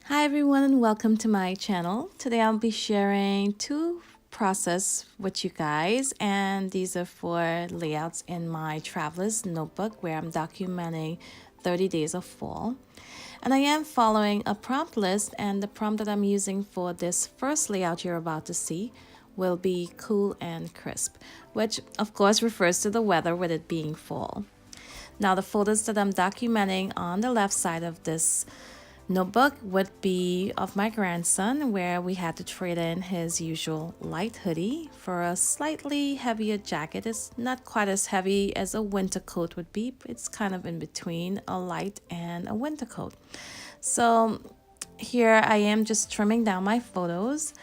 Hi everyone and welcome to my channel. Today I'll be sharing two process with you guys, and these are for layouts in my traveler's notebook where I'm documenting 30 days of fall. And I am following a prompt list, and the prompt that I'm using for this first layout you're about to see will be cool and crisp, which of course refers to the weather with it being fall. Now the photos that I'm documenting on the left side of this notebook would be of my grandson, where we had to trade in his usual light hoodie for a slightly heavier jacket. It's not quite as heavy as a winter coat would be, but it's kind of in between a light and a winter coat. So here I am just trimming down my photos,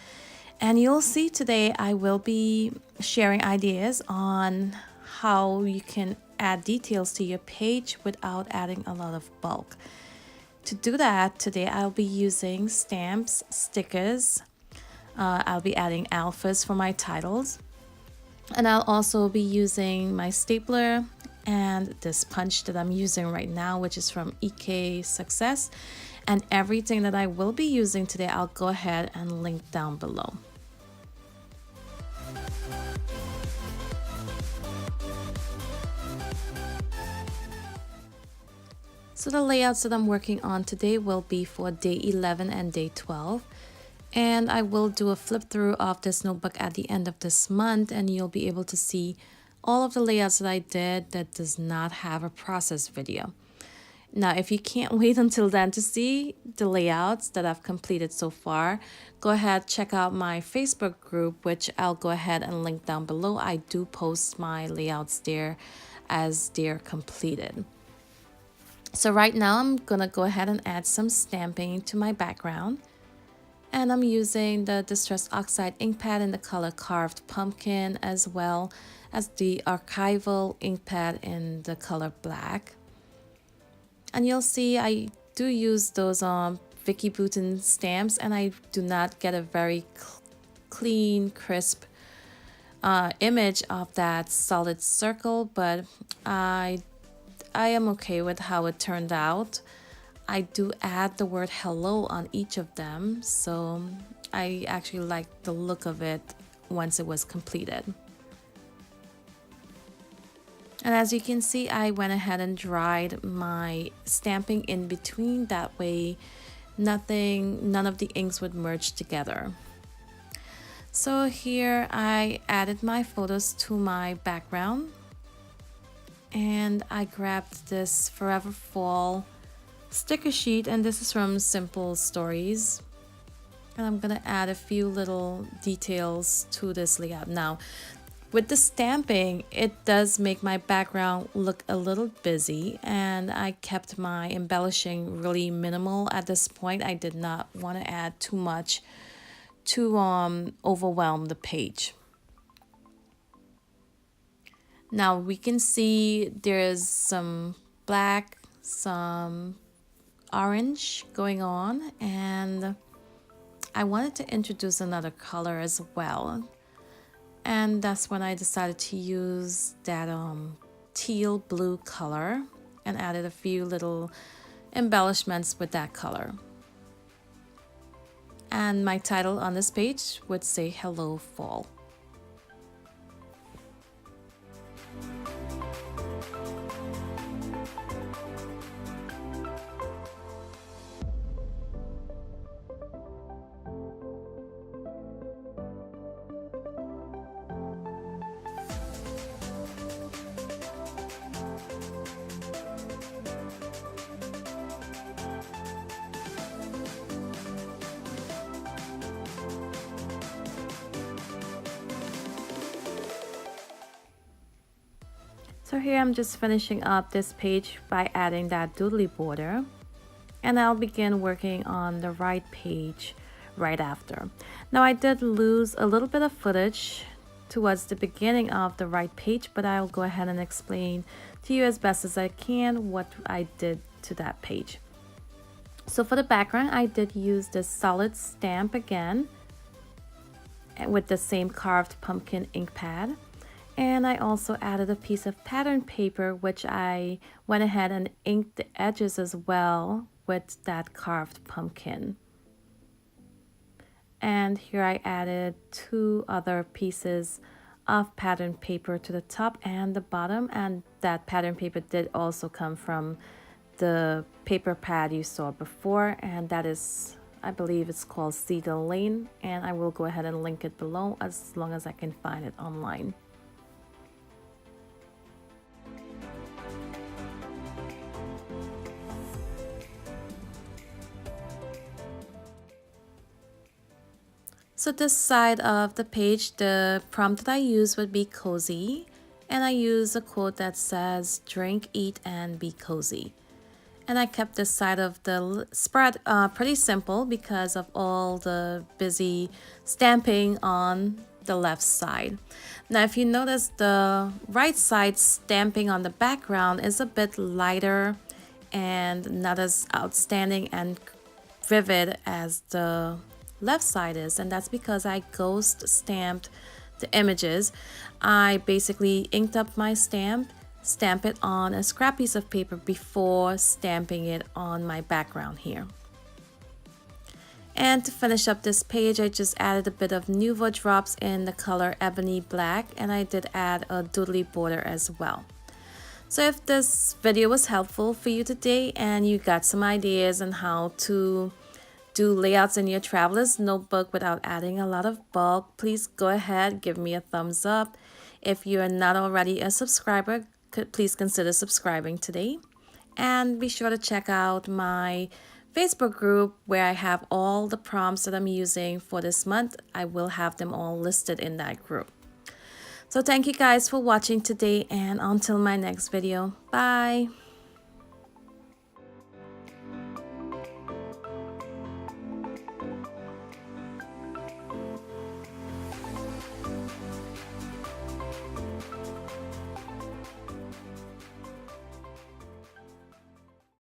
and you'll see today I will be sharing ideas on how you can add details to your page without adding a lot of bulk. To do that, today I'll be using stamps, stickers, I'll be adding alphas for my titles, and I'll also be using my stapler and this punch that I'm using right now, which is from EK Success. And everything that I will be using today, I'll go ahead and link down below. So the layouts that I'm working on today will be for day 11 and day 12. And I will do a flip through of this notebook at the end of this month, and you'll be able to see all of the layouts that I did that does not have a process video. Now, if you can't wait until then to see the layouts that I've completed so far, go ahead, check out my Facebook group, which I'll go ahead and link down below. I do post my layouts there as they're completed. So right now I'm gonna go ahead and add some stamping to my background. And I'm using the Distress Oxide ink pad in the color Carved Pumpkin, as well as the Archival ink pad in the color Black. And you'll see I do use those Vicki Boutin stamps, and I do not get a very clean, crisp image of that solid circle, but I am okay with how it turned out. I do add the word hello on each of them, so I actually like the look of it once it was completed. And as you can see, I went ahead and dried my stamping in between. That way none of the inks would merge together. So here I added my photos to my background, and I grabbed this Forever Fall sticker sheet, and this is from Simple Stories, and I'm gonna add a few little details to this layout. Now with the stamping, it does make my background look a little busy, and I kept my embellishing really minimal at this point. I did not want to add too much to overwhelm the page. Now we can see there's some black, some orange going on, and I wanted to introduce another color as well. And that's when I decided to use that teal blue color and added a few little embellishments with that color. And my title on this page would say Hello Fall. So here I'm just finishing up this page by adding that doodly border, and I'll begin working on the right page right after. Now I did lose a little bit of footage towards the beginning of the right page, but I'll go ahead and explain to you as best as I can what I did to that page. So for the background, I did use this solid stamp again with the same Carved Pumpkin ink pad. And I also added a piece of pattern paper, which I went ahead and inked the edges as well with that Carved Pumpkin. And here I added 2 other pieces of pattern paper to the top and the bottom, and that pattern paper did also come from the paper pad you saw before, and that is, I believe it's called Cedar Lane, and I will go ahead and link it below as long as I can find it online. So this side of the page, the prompt that I use would be cozy, and I use a quote that says drink, eat, and be cozy. And I kept this side of the spread pretty simple because of all the busy stamping on the left side. Now if you notice, the right side stamping on the background is a bit lighter and not as outstanding and vivid as the left side is, and that's because I ghost stamped the images. I basically inked up my stamp it on a scrap piece of paper before stamping it on my background here. And to finish up this page, I just added a bit of Nuvo drops in the color Ebony Black, and I did add a doodly border as well. So if this video was helpful for you today and you got some ideas on how to do layouts in your traveler's notebook without adding a lot of bulk, please go ahead, give me a thumbs up. If you're not already a subscriber, please consider subscribing today. And be sure to check out my Facebook group where I have all the prompts that I'm using for this month. I will have them all listed in that group. So thank you guys for watching today, and until my next video, bye.